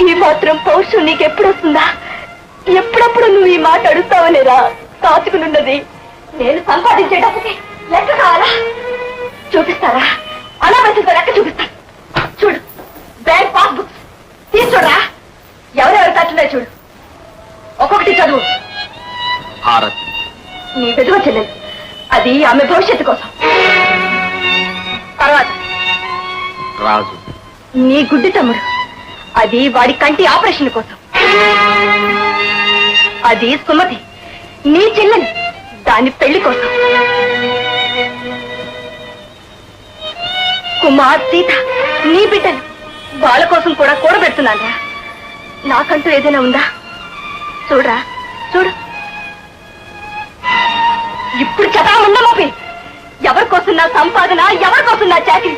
ఈ మాత్రం పౌరుషం నీకెప్పుడు వస్తుందా? ఎప్పుడప్పుడు నువ్వు ఈ మాట అడుగుతావనేరా కాచుకునున్నది. నేను సంపాదించేటప్పటికి లెక్క కావాలా? చూపిస్తారా? అలా మంచిగా లెక్క చూపిస్తా. చూడు, బ్యాంక్ పాస్బుక్స్ తీసి చూడరా. ఎవరెవరు తట్టున్నాయి చూడు. ఒక్కొక్కటి చదువు. భారత్ నీ వెదువ చెల్లెలు, అది ఆమె భవిష్యత్తు కోసం. తర్వాత రాజు నీ గుడ్డి తమ్ముడు, అది వాడి కంటి ఆపరేషన్ కోసం. అది సుమతి, నీ చెల్లెలు, దాని పెళ్లి కోసం. కుమార్, సీత, నీ బిడ్డలు, వాళ్ళ కోసం కూడా కూడబెడుతున్నాను. నాకంటూ ఏదైనా ఉందా? చూడరా, చూడు. ఇప్పుడు చదా ఉన్న మోపి. ఎవరి కోసం నా సంపాదన, ఎవరి కోసం నా చాకరీ?